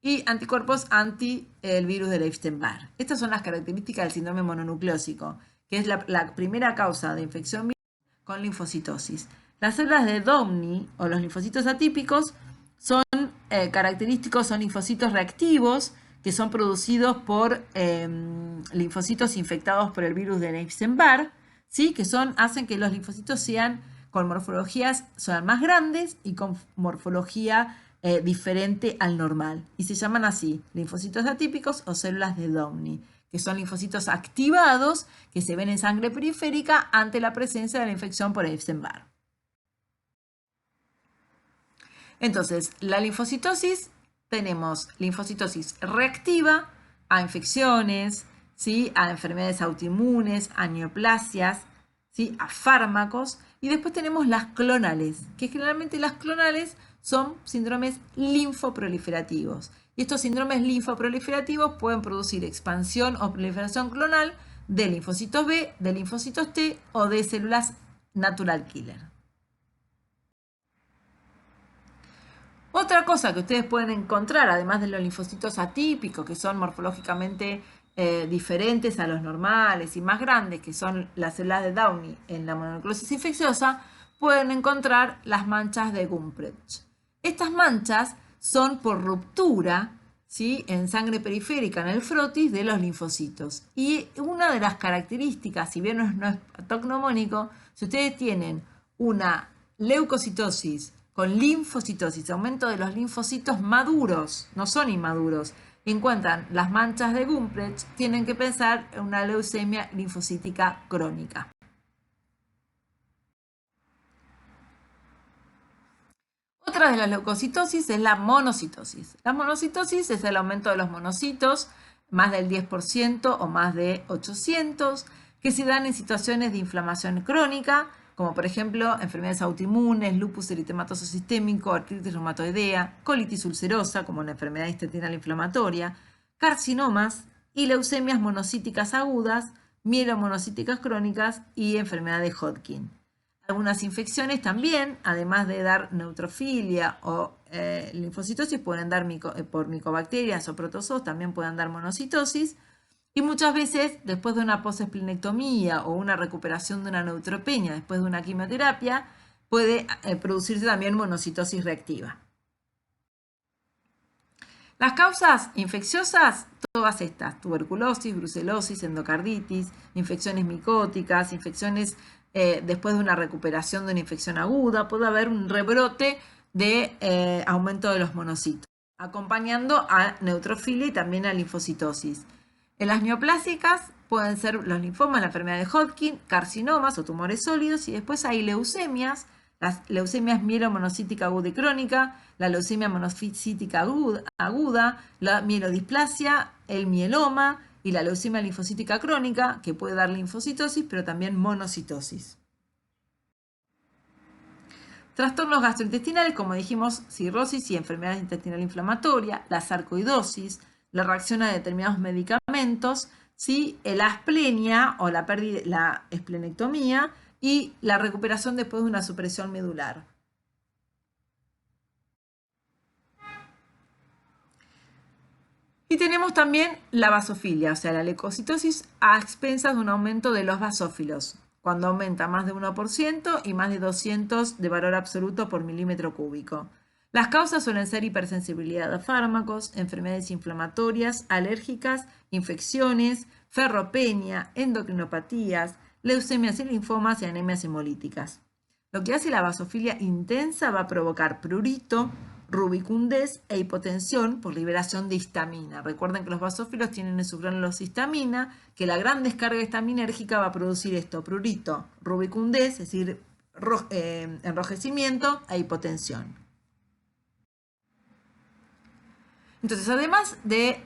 y anticuerpos anti el virus del Epstein-Barr. Estas son las características del síndrome mononucleósico, que es la primera causa de infección viral con linfocitosis. Las células de Downey o los linfocitos atípicos son característicos, son linfocitos reactivos que son producidos por linfocitos infectados por el virus de Epstein-Barr, ¿sí? Que hacen que los linfocitos sean con morfologías sean más grandes y con morfología diferente al normal. Y se llaman así, linfocitos atípicos o células de Downey, que son linfocitos activados que se ven en sangre periférica ante la presencia de la infección por Epstein-Barr. Entonces, la linfocitosis, tenemos linfocitosis reactiva a infecciones, ¿sí? A enfermedades autoinmunes, a neoplasias, ¿sí? A fármacos. Y después tenemos las clonales, que generalmente las clonales son síndromes linfoproliferativos. Y estos síndromes linfoproliferativos pueden producir expansión o proliferación clonal de linfocitos B, de linfocitos T o de células natural killer. Otra cosa que ustedes pueden encontrar, además de los linfocitos atípicos, que son morfológicamente diferentes a los normales y más grandes, que son las células de Downey en la mononucleosis infecciosa, pueden encontrar las manchas de Gumprecht. Estas manchas son por ruptura, ¿sí?, en sangre periférica, en el frotis de los linfocitos. Y una de las características, si bien no es patognomónico, si ustedes tienen una leucocitosis con linfocitosis, aumento de los linfocitos maduros, no son inmaduros, y encuentran las manchas de Gumprecht, tienen que pensar en una leucemia linfocítica crónica. Otra de las leucocitosis es la monocitosis. La monocitosis es el aumento de los monocitos, más del 10% o más de 800, que se dan en situaciones de inflamación crónica, como por ejemplo enfermedades autoinmunes, lupus eritematoso sistémico, artritis reumatoidea, colitis ulcerosa, como la enfermedad intestinal inflamatoria, carcinomas y leucemias monocíticas agudas, mielomonocíticas crónicas y enfermedad de Hodgkin. Algunas infecciones también, además de dar neutrofilia o linfocitosis, pueden dar por micobacterias o protozoos, también pueden dar monocitosis. Y muchas veces, después de una posesplenectomía o una recuperación de una neutropenia después de una quimioterapia, puede producirse también monocitosis reactiva. Las causas infecciosas, todas estas: tuberculosis, brucelosis, endocarditis, infecciones micóticas, infecciones después de una recuperación de una infección aguda, puede haber un rebrote de aumento de los monocitos, acompañando a neutrofilia y también a linfocitosis. En las neoplásicas pueden ser los linfomas, la enfermedad de Hodgkin, carcinomas o tumores sólidos, y después hay leucemias, las leucemias mielomonocítica aguda y crónica, la leucemia monocítica aguda, la mielodisplasia, el mieloma y la leucemia linfocítica crónica, que puede dar linfocitosis, pero también monocitosis. Trastornos gastrointestinales, como dijimos, cirrosis y enfermedad intestinal inflamatoria, la sarcoidosis, la reacción a determinados medicamentos, ¿sí?, la asplenia o la esplenectomía y la recuperación después de una supresión medular. Y tenemos también la basofilia, o sea, la leucocitosis a expensas de un aumento de los basófilos, cuando aumenta más de 1% y más de 200 de valor absoluto por milímetro cúbico. Las causas suelen ser hipersensibilidad a fármacos, enfermedades inflamatorias, alérgicas, infecciones, ferropenia, endocrinopatías, leucemias y linfomas y anemias hemolíticas. Lo que hace la basofilia intensa va a provocar prurito, rubicundez e hipotensión por liberación de histamina. Recuerden que los basófilos tienen en sus gránulos histamina, que la gran descarga histaminérgica va a producir esto: prurito, rubicundez, es decir, enrojecimiento e hipotensión. Entonces, además de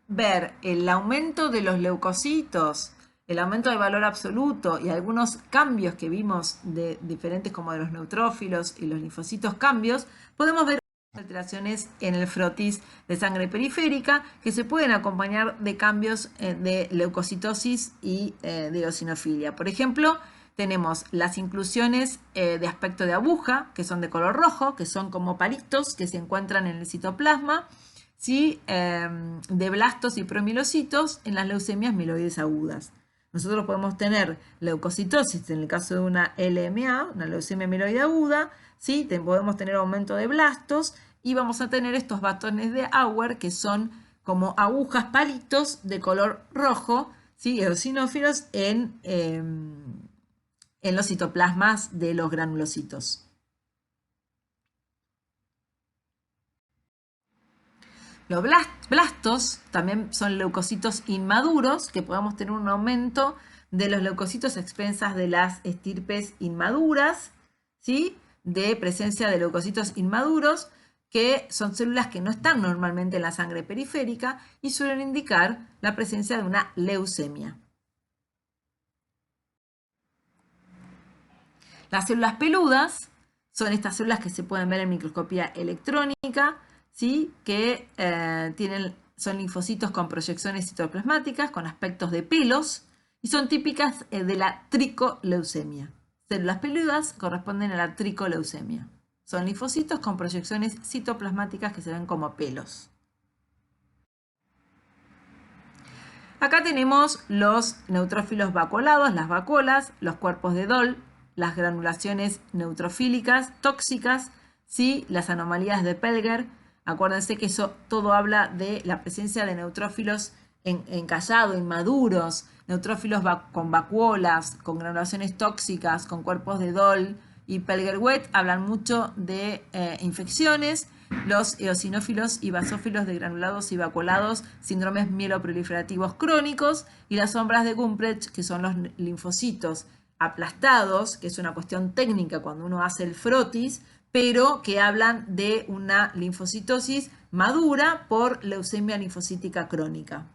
ver el aumento de los leucocitos, el aumento del valor absoluto y algunos cambios que vimos de diferentes, como de los neutrófilos y los linfocitos cambios, podemos ver alteraciones en el frotis de sangre periférica que se pueden acompañar de cambios de leucocitosis y de eosinofilia. Por ejemplo, tenemos las inclusiones de aspecto de aguja, que son de color rojo, que son como palitos que se encuentran en el citoplasma, ¿sí?, de blastos y promielocitos en las leucemias mieloides agudas. Nosotros podemos tener leucocitosis en el caso de una LMA, una leucemia mieloide aguda, ¿sí? Podemos tener aumento de blastos y vamos a tener estos batones de Auer, que son como agujas, palitos de color rojo, ¿sí?, eosinófilos en los citoplasmas de los granulocitos. Los blastos también son leucocitos inmaduros, que podemos tener un aumento de los leucocitos a expensas de las estirpes inmaduras, ¿sí?, de presencia de leucocitos inmaduros, que son células que no están normalmente en la sangre periférica y suelen indicar la presencia de una leucemia. Las células peludas son estas células que se pueden ver en microscopía electrónica, ¿sí?, que son linfocitos con proyecciones citoplasmáticas, con aspectos de pelos, y son típicas de la tricoleucemia. Células peludas corresponden a la tricoleucemia. Son linfocitos con proyecciones citoplasmáticas que se ven como pelos. Acá tenemos los neutrófilos vacuolados, las vacuolas, los cuerpos de Dole, las granulaciones neutrofílicas tóxicas, ¿sí? Las anomalías de Pelger. Acuérdense que eso todo habla de la presencia de neutrófilos encallado, inmaduros, neutrófilos con vacuolas, con granulaciones tóxicas, con cuerpos de Dole y Pelger-Wet. Hablan mucho de infecciones. Los eosinófilos y basófilos de granulados y vacuolados, síndromes mieloproliferativos crónicos, y las sombras de Gumprecht, que son los linfocitos aplastados, que es una cuestión técnica cuando uno hace el frotis, pero que hablan de una linfocitosis madura por leucemia linfocítica crónica.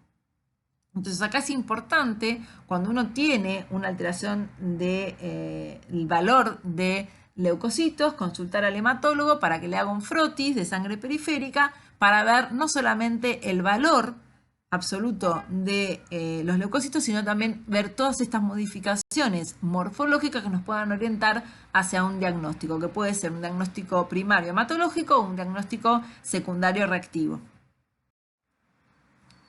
Entonces acá es importante, cuando uno tiene una alteración del valor de leucocitos, consultar al hematólogo para que le haga un frotis de sangre periférica para ver no solamente el valor absoluto de los leucocitos, sino también ver todas estas modificaciones morfológicas que nos puedan orientar hacia un diagnóstico, que puede ser un diagnóstico primario hematológico o un diagnóstico secundario reactivo.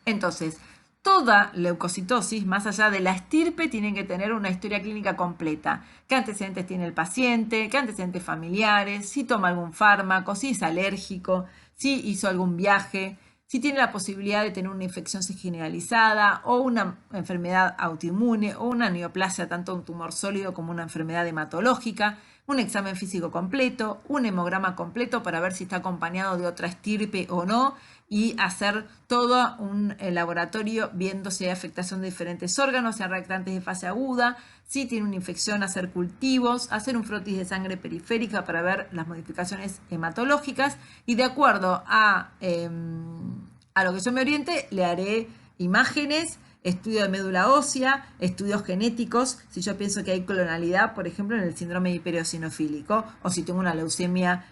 Entonces, toda leucocitosis, más allá de la estirpe, tiene que tener una historia clínica completa. ¿Qué antecedentes tiene el paciente? ¿Qué antecedentes familiares? Si toma algún fármaco, si es alérgico, si hizo algún viaje, si tiene la posibilidad de tener una infección generalizada o una enfermedad autoinmune o una neoplasia, tanto un tumor sólido como una enfermedad hematológica, un examen físico completo, un hemograma completo para ver si está acompañado de otra estirpe o no, y hacer todo un laboratorio viendo si hay afectación de diferentes órganos, si hay reactantes de fase aguda, si tiene una infección, hacer cultivos, hacer un frotis de sangre periférica para ver las modificaciones hematológicas, y de acuerdo a lo que yo me oriente, le haré imágenes, estudio de médula ósea, estudios genéticos, si yo pienso que hay clonalidad, por ejemplo, en el síndrome hipereosinofílico, o si tengo una leucemia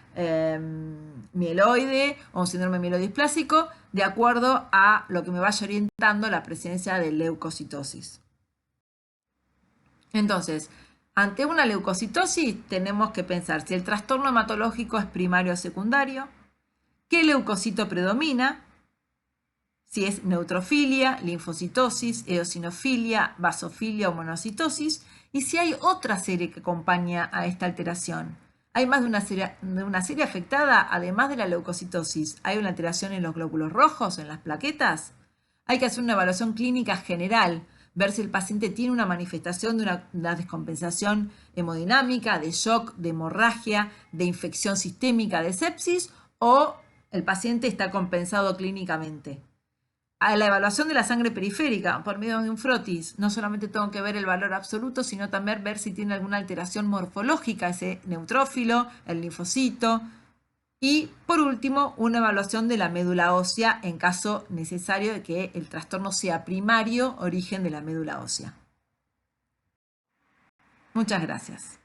mieloide o un síndrome mielodisplásico, de acuerdo a lo que me vaya orientando la presencia de leucocitosis. Entonces, ante una leucocitosis tenemos que pensar si el trastorno hematológico es primario o secundario, qué leucocito predomina, si es neutrofilia, linfocitosis, eosinofilia, basofilia o monocitosis, y si hay otra serie que acompaña a esta alteración. Hay más de una serie afectada, además de la leucocitosis. ¿Hay una alteración en los glóbulos rojos, en las plaquetas? Hay que hacer una evaluación clínica general, ver si el paciente tiene una manifestación de una descompensación hemodinámica, de shock, de hemorragia, de infección sistémica, de sepsis, o el paciente está compensado clínicamente. A la evaluación de la sangre periférica por medio de un frotis, no solamente tengo que ver el valor absoluto, sino también ver si tiene alguna alteración morfológica ese neutrófilo, el linfocito. Y por último, una evaluación de la médula ósea en caso necesario de que el trastorno sea primario origen de la médula ósea. Muchas gracias.